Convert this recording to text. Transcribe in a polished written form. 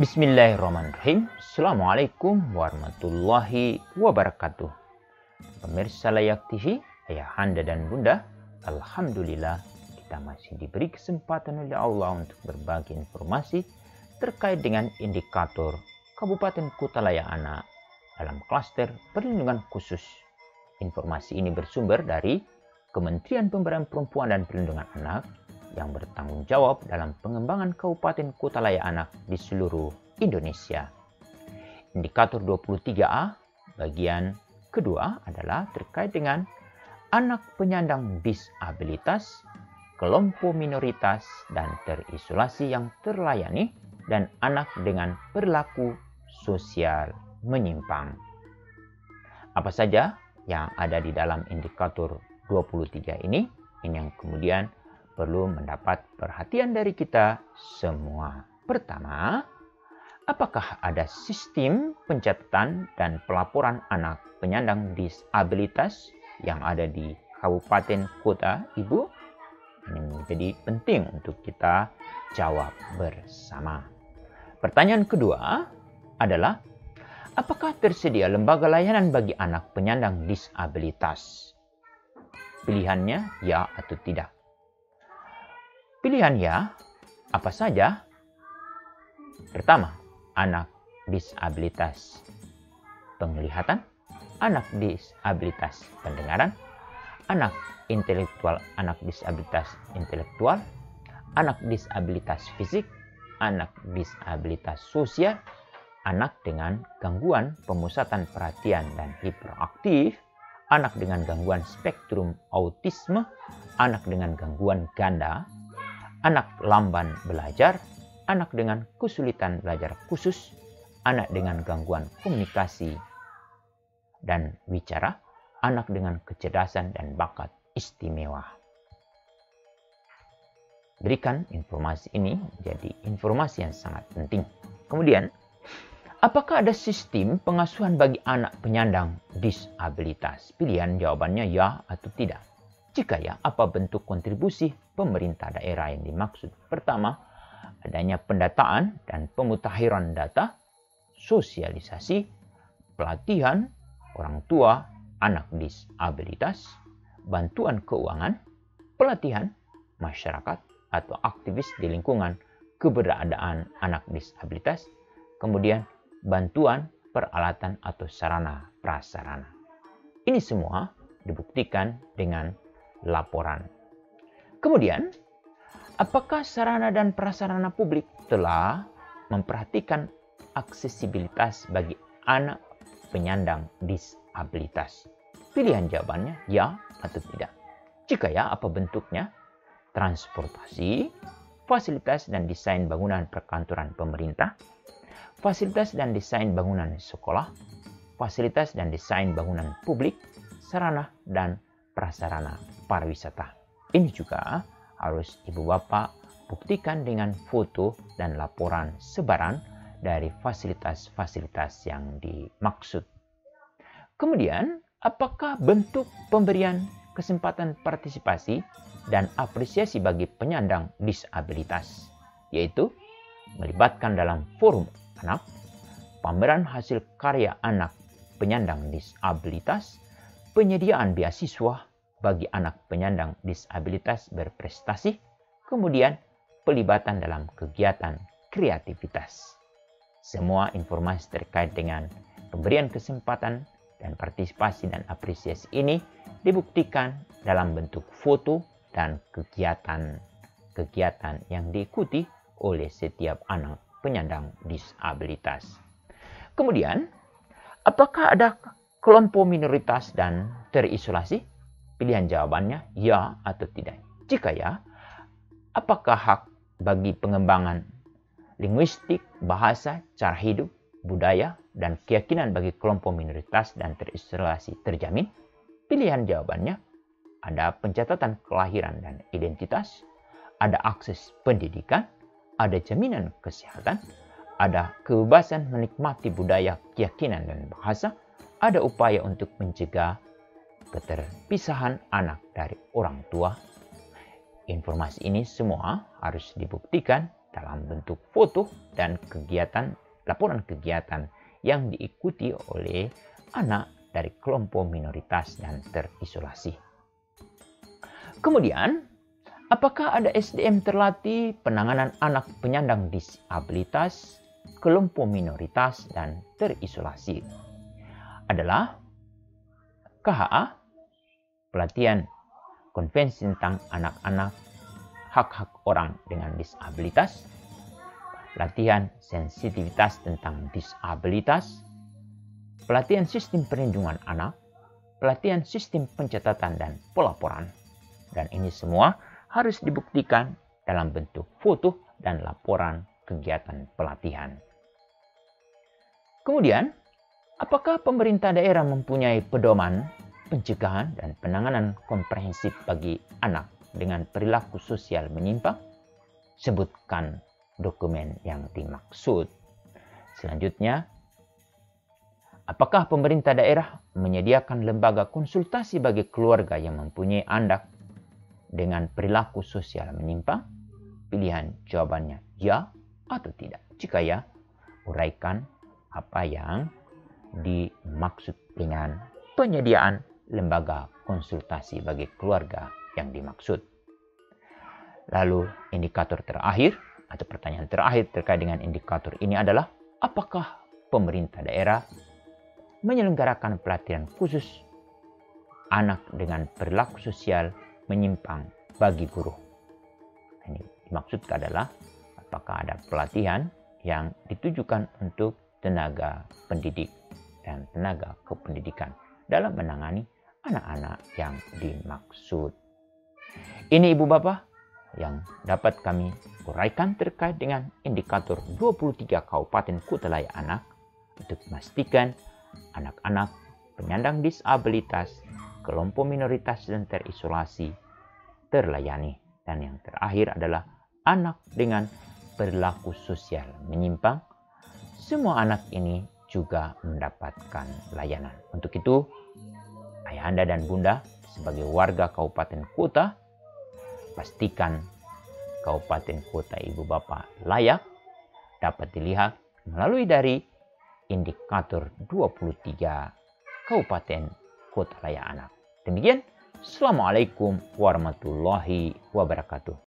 Bismillahirrahmanirrahim. Assalamualaikum warahmatullahi wabarakatuh. Pemirsa Layak TV, ayahanda dan bunda, alhamdulillah kita masih diberi kesempatan oleh Allah untuk berbagi informasi terkait dengan indikator Kabupaten Kutalaya Anak dalam klaster perlindungan khusus. Informasi ini bersumber dari Kementerian Pemberdayaan Perempuan dan Perlindungan Anak yang bertanggung jawab dalam pengembangan Kabupaten Kutalaya Anak di seluruh Indonesia. Indikator 23A bagian kedua adalah terkait dengan anak penyandang disabilitas, kelompok minoritas dan terisolasi yang terlayani, dan anak dengan perilaku sosial menyimpang. Apa saja yang ada di dalam indikator 23 ini yang kemudian perlu mendapat perhatian dari kita semua. Pertama, apakah ada sistem pencatatan dan pelaporan anak penyandang disabilitas yang ada di kabupaten kota ibu? Ini menjadi penting untuk kita jawab bersama. Pertanyaan kedua adalah, apakah tersedia lembaga layanan bagi anak penyandang disabilitas? Pilihannya ya atau tidak. Pilihan ya, apa saja? Pertama, anak disabilitas penglihatan, anak disabilitas pendengaran, anak intelektual, anak disabilitas intelektual, anak disabilitas fisik, anak disabilitas sosial, anak dengan gangguan pemusatan perhatian dan hiperaktif, anak dengan gangguan spektrum autisme, anak dengan gangguan ganda, anak lamban belajar, anak dengan kesulitan belajar khusus, anak dengan gangguan komunikasi dan bicara, anak dengan kecerdasan dan bakat istimewa. Berikan informasi ini menjadi informasi yang sangat penting. Kemudian, apakah ada sistem pengasuhan bagi anak penyandang disabilitas? Pilihan jawabannya ya atau tidak. Jika ya, apa bentuk kontribusi pemerintah daerah yang dimaksud? Pertama, adanya pendataan dan pemutakhiran data, sosialisasi, pelatihan orang tua anak disabilitas, bantuan keuangan, pelatihan masyarakat atau aktivis di lingkungan keberadaan anak disabilitas, kemudian bantuan peralatan atau sarana prasarana. Ini semua dibuktikan dengan laporan. Kemudian, apakah sarana dan prasarana publik telah memperhatikan aksesibilitas bagi anak penyandang disabilitas? Pilihan jawabannya ya atau tidak. Jika ya, apa bentuknya? Transportasi, fasilitas dan desain bangunan perkantoran pemerintah, fasilitas dan desain bangunan sekolah, fasilitas dan desain bangunan publik, sarana dan prasarana pariwisata. Ini juga harus ibu bapak buktikan dengan foto dan laporan sebaran dari fasilitas-fasilitas yang dimaksud. Kemudian, apakah bentuk pemberian kesempatan partisipasi dan apresiasi bagi penyandang disabilitas? Yaitu melibatkan dalam forum anak, pameran hasil karya anak penyandang disabilitas, penyediaan beasiswa bagi anak penyandang disabilitas berprestasi, kemudian pelibatan dalam kegiatan kreativitas. Semua informasi terkait dengan pemberian kesempatan dan partisipasi dan apresiasi ini dibuktikan dalam bentuk foto dan kegiatan yang diikuti oleh setiap anak penyandang disabilitas. Kemudian, apakah ada kelompok minoritas dan terisolasi? Pilihan jawabannya ya atau tidak. Jika ya, apakah hak bagi pengembangan linguistik, bahasa, cara hidup, budaya, dan keyakinan bagi kelompok minoritas dan terisolasi terjamin? Pilihan jawabannya ada pencatatan kelahiran dan identitas, ada akses pendidikan, ada jaminan kesehatan, ada kebebasan menikmati budaya, keyakinan, dan bahasa, ada upaya untuk mencegah keterpisahan anak dari orang tua. Informasi ini semua harus dibuktikan dalam bentuk foto dan laporan kegiatan yang diikuti oleh anak dari kelompok minoritas dan terisolasi. Kemudian, apakah ada SDM terlatih penanganan anak penyandang disabilitas, kelompok minoritas, dan terisolasi? Adalah KHA, pelatihan konvensi tentang anak-anak, hak-hak orang dengan disabilitas, latihan sensitivitas tentang disabilitas, pelatihan sistem perlindungan anak, pelatihan sistem pencatatan dan pelaporan. Dan ini semua harus dibuktikan dalam bentuk foto dan laporan kegiatan pelatihan. Kemudian, apakah pemerintah daerah mempunyai pedoman pencegahan dan penanganan komprehensif bagi anak dengan perilaku sosial menyimpang? Sebutkan dokumen yang dimaksud. Selanjutnya, apakah pemerintah daerah menyediakan lembaga konsultasi bagi keluarga yang mempunyai anak dengan perilaku sosial menyimpang? Pilihan jawabannya ya atau tidak. Jika ya, uraikan apa yang dimaksud dengan penyediaan lembaga konsultasi bagi keluarga yang dimaksud. Lalu indikator terakhir atau pertanyaan terakhir terkait dengan indikator ini adalah apakah pemerintah daerah menyelenggarakan pelatihan khusus anak dengan perilaku sosial menyimpang bagi guru. Ini dimaksudkan adalah apakah ada pelatihan yang ditujukan untuk tenaga pendidik dan tenaga kependidikan dalam menangani anak-anak yang dimaksud. Ini Ibu Bapak yang dapat kami uraikan terkait dengan indikator 23 Kabupaten Kota Layak Anak untuk memastikan anak-anak penyandang disabilitas, kelompok minoritas dan terisolasi terlayani. Dan yang terakhir adalah anak dengan perilaku sosial menyimpang. Semua anak ini juga mendapatkan layanan. Untuk itu, ayahanda dan bunda sebagai warga kabupaten kota, pastikan kabupaten kota ibu bapak layak dapat dilihat melalui dari indikator 23 kabupaten kota layak anak. Demikian, Assalamualaikum warahmatullahi wabarakatuh.